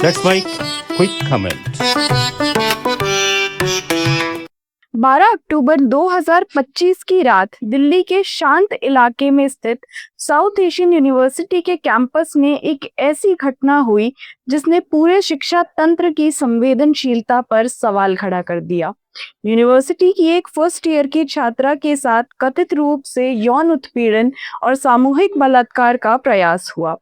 That's my quick comment. 12 अक्टूबर 2025 की रात दिल्ली के शांत इलाके में स्थित साउथ एशियन यूनिवर्सिटी के कैंपस में एक ऐसी घटना हुई जिसने पूरे शिक्षा तंत्र की संवेदनशीलता पर सवाल खड़ा कर दिया। यूनिवर्सिटी की एक फर्स्ट ईयर की छात्रा के साथ कथित रूप से यौन उत्पीड़न और सामूहिक बलात्कार का प्रयास हुआ।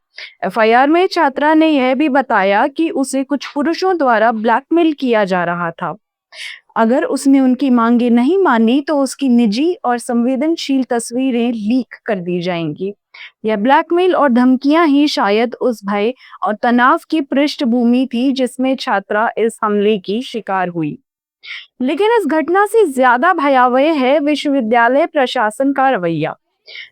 एफआईआर में छात्रा ने यह भी बताया कि उसे कुछ पुरुषों द्वारा ब्लैकमेल किया जा रहा था। अगर उसने उनकी मांगे नहीं मानी तो उसकी निजी और संवेदनशील तस्वीरें लीक कर दी जाएंगी। यह ब्लैकमेल और धमकियां ही शायद उस भय और तनाव की पृष्ठभूमि थी जिसमें छात्रा इस हमले की शिकार हुई। लेकिन इस घटना से ज्यादा भयावह है विश्वविद्यालय प्रशासन का रवैया।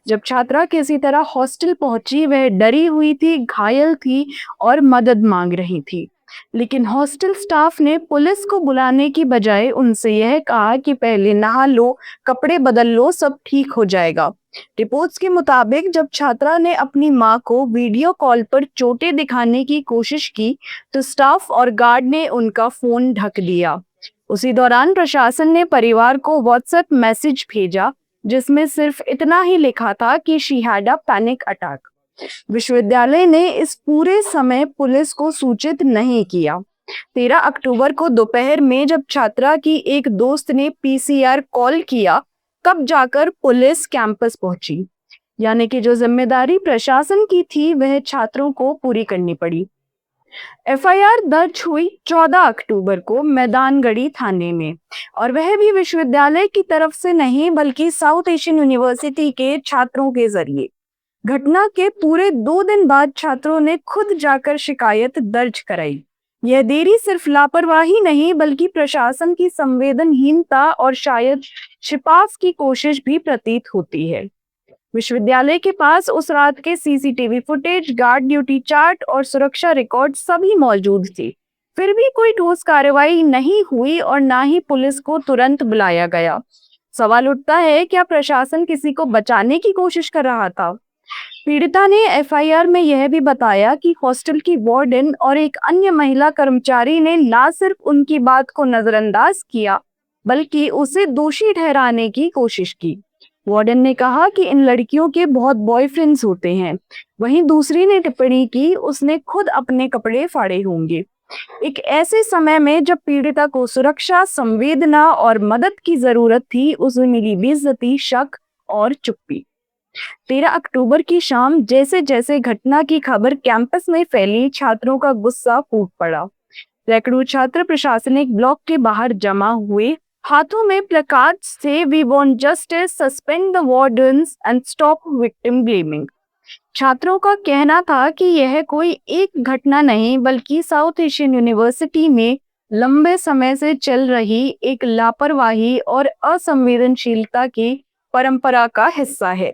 जब छात्रा किसी तरह हॉस्टल पहुंची, वह डरी हुई थी, घायल थी और मदद मांग रही थी। लेकिन हॉस्टल स्टाफ ने पुलिस को बुलाने की बजाय उनसे यह कहा कि पहले नहा लो, कपड़े बदल लो, सब ठीक हो जाएगा। रिपोर्ट्स के मुताबिक जब छात्रा ने अपनी मां को वीडियो कॉल पर चोटें दिखाने की कोशिश की तो स्टाफ और गार्ड ने उनका फोन ढक दिया। उसी दौरान प्रशासन ने परिवार को व्हाट्सएप मैसेज भेजा जिसमें सिर्फ इतना ही लिखा था कि she had a panic attack. विश्वविद्यालय ने इस पूरे समय पुलिस को सूचित नहीं किया। 13 अक्टूबर को दोपहर में जब छात्रा की एक दोस्त ने पीसीआर कॉल किया, तब जाकर पुलिस कैंपस पहुंची। यानी कि जो जिम्मेदारी प्रशासन की थी वह छात्रों को पूरी करनी पड़ी। एफआईआर दर्ज हुई 14 अक्टूबर को मैदानगढ़ी थाने में, और वह भी विश्वविद्यालय की तरफ से नहीं बल्कि साउथ एशियन यूनिवर्सिटी के छात्रों के जरिए। घटना के पूरे 2 दिन बाद छात्रों ने खुद जाकर शिकायत दर्ज कराई। यह देरी सिर्फ लापरवाही नहीं बल्कि प्रशासन की संवेदनहीनता और शायद छिपाव की कोशिश भी प्रतीत होती है। विश्वविद्यालय के पास उस रात के CCTV footage, guard duty chart और सुरक्षा रिकॉर्ड सभी मौजूद थे। फिर भी कोई ठोस कार्रवाई नहीं हुई और ना ही पुलिस को तुरंत बुलाया गया। सवाल उठता है, क्या प्रशासन किसी को बचाने की कोशिश कर रहा था? पीड़िता ने एफआईआर में यह भी बताया कि हॉस्टल की वार्डन और एक अन्य महिला कर्मचारी ने न सिर्फ उनकी बात को नजरअंदाज किया बल्कि उसे दोषी ठहराने की कोशिश की। वार्डन ने कहा कि इन लड़कियों के बहुत बॉयफ्रेंड्स होते हैं। वहीं दूसरी ने टिप्पणी की उसने खुद अपने कपड़े फाड़े होंगे। एक ऐसे समय में जब पीड़िता को सुरक्षा, संवेदना और मदद की जरूरत थी, उसे मिली बेइज्जती, शक और चुप्पी। 13 अक्टूबर की शाम जैसे जैसे घटना की खबर कैंपस में फैली, छात्रों का गुस्सा फूट पड़ा। सैकड़ों छात्र प्रशासनिक ब्लॉक के बाहर जमा हुए। हाथों में प्लकार्ड्स थे, we want justice, suspend the wardens and stop victim blaming. छात्रों का कहना था कि यह कोई एक घटना नहीं बल्कि साउथ एशियन यूनिवर्सिटी में लंबे समय से चल रही एक लापरवाही और असंवेदनशीलता की परंपरा का हिस्सा है।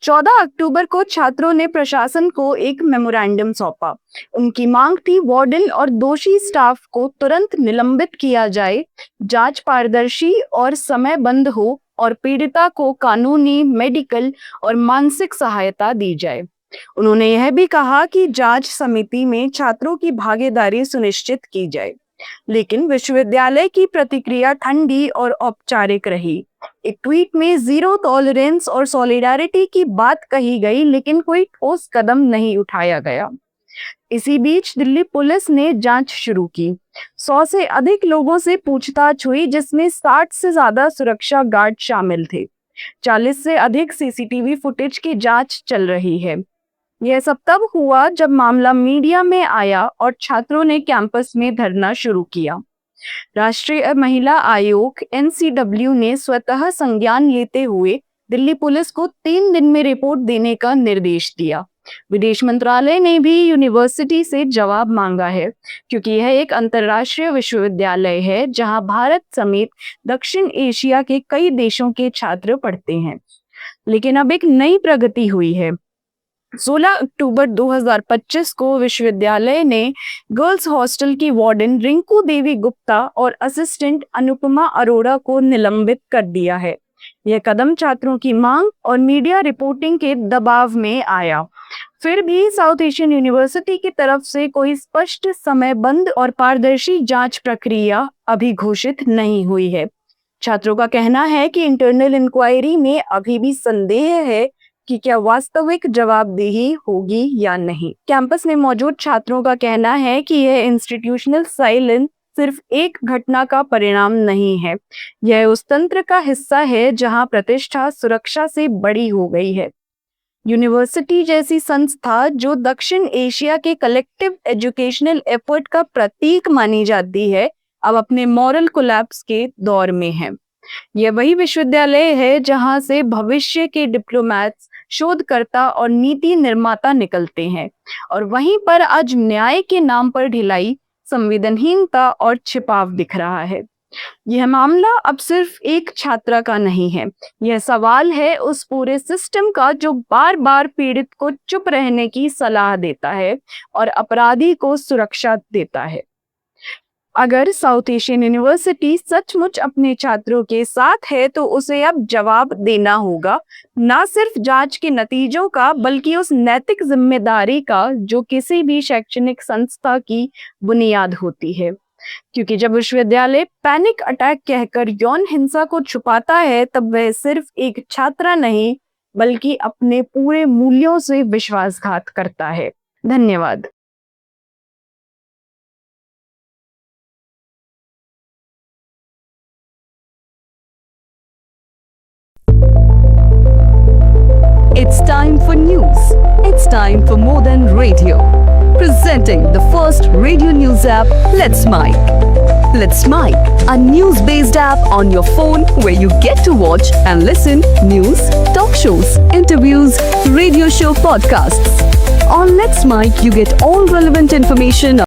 14 अक्टूबर को छात्रों ने प्रशासन को एक मेमोरेंडम सौंपा। उनकी मांग थी वार्डन और दोषी स्टाफ को तुरंत निलंबित किया जाए, जांच पारदर्शी और समयबद्ध हो और पीड़िता को कानूनी, मेडिकल और मानसिक सहायता दी जाए। उन्होंने यह भी कहा कि जांच समिति में छात्रों की भागीदारी सुनिश्चित की जाए। लेकिन विश्वविद्यालय की प्रतिक्रिया ठंडी और औपचारिक रही। एक ट्वीट में जीरो टॉलरेंस और सॉलिडारिटी की बात कही गई, लेकिन कोई ठोस कदम नहीं उठाया गया। इसी बीच दिल्ली पुलिस ने जांच शुरू की। 100 से अधिक लोगों से पूछताछ हुई जिसमें 60 से ज्यादा सुरक्षा गार्ड शामिल थे। 40 से अधिक सीसीटीवी फुटेज की जांच चल रही है। यह सब तब हुआ जब मामला मीडिया में आया और छात्रों ने कैंपस में धरना शुरू किया। राष्ट्रीय महिला आयोग एनसीडब्ल्यू ने स्वतः संज्ञान लेते हुए दिल्ली पुलिस को 3 दिन में रिपोर्ट देने का निर्देश दिया। विदेश मंत्रालय ने भी यूनिवर्सिटी से जवाब मांगा है क्योंकि यह एक अंतर्राष्ट्रीय विश्वविद्यालय है जहां भारत समेत दक्षिण एशिया के कई देशों के छात्र पढ़ते हैं। लेकिन अब एक नई प्रगति हुई है। 16 अक्टूबर 2025 को विश्वविद्यालय ने गर्ल्स हॉस्टल की वार्डन रिंकू देवी गुप्ता और असिस्टेंट अनुपमा अरोड़ा को निलंबित कर दिया है। यह कदम छात्रों की मांग और मीडिया रिपोर्टिंग के दबाव में आया। फिर भी साउथ एशियन यूनिवर्सिटी की तरफ से कोई स्पष्ट समयबद्ध और पारदर्शी जांच प्रक्रिया अभी घोषित नहीं हुई है। छात्रों का कहना है कि इंटरनल इंक्वायरी में अभी भी संदेह है कि क्या वास्तविक जवाबदेही होगी या नहीं। कैंपस में मौजूद छात्रों का कहना है कि यह इंस्टीट्यूशनल साइलेंस सिर्फ एक घटना का परिणाम नहीं है, यह उस तंत्र का हिस्सा है जहां प्रतिष्ठा सुरक्षा से बड़ी हो गई है। यूनिवर्सिटी जैसी संस्था जो दक्षिण एशिया के कलेक्टिव एजुकेशनल एफर्ट का प्रतीक मानी जाती है, अब अपने मॉरल कोलैप्स के दौर में है। यह वही विश्वविद्यालय है जहां से भविष्य के डिप्लोमैट्स, शोधकर्ता और नीति निर्माता निकलते हैं, और वहीं पर आज न्याय के नाम पर ढिलाई, संवेदनहीनता और छिपाव दिख रहा है। यह मामला अब सिर्फ एक छात्रा का नहीं है, यह सवाल है उस पूरे सिस्टम का जो बार बार पीड़ित को चुप रहने की सलाह देता है और अपराधी को सुरक्षा देता है। अगर साउथ एशियन यूनिवर्सिटी सचमुच अपने छात्रों के साथ है तो उसे अब जवाब देना होगा, ना सिर्फ जांच के नतीजों का बल्कि उस नैतिक जिम्मेदारी का जो किसी भी शैक्षणिक संस्था की बुनियाद होती है। क्योंकि जब विश्वविद्यालय पैनिक अटैक कहकर यौन हिंसा को छुपाता है, तब वह सिर्फ एक छात्रा नहीं बल्कि अपने पूरे मूल्यों से विश्वासघात करता है। धन्यवाद। It's time for news. It's time for more than radio. Presenting the first radio news app, Let's Mic. Let's Mic, a news-based app on your phone where you get to watch and listen news, talk shows, interviews, radio show podcasts. On Let's Mic, you get all relevant information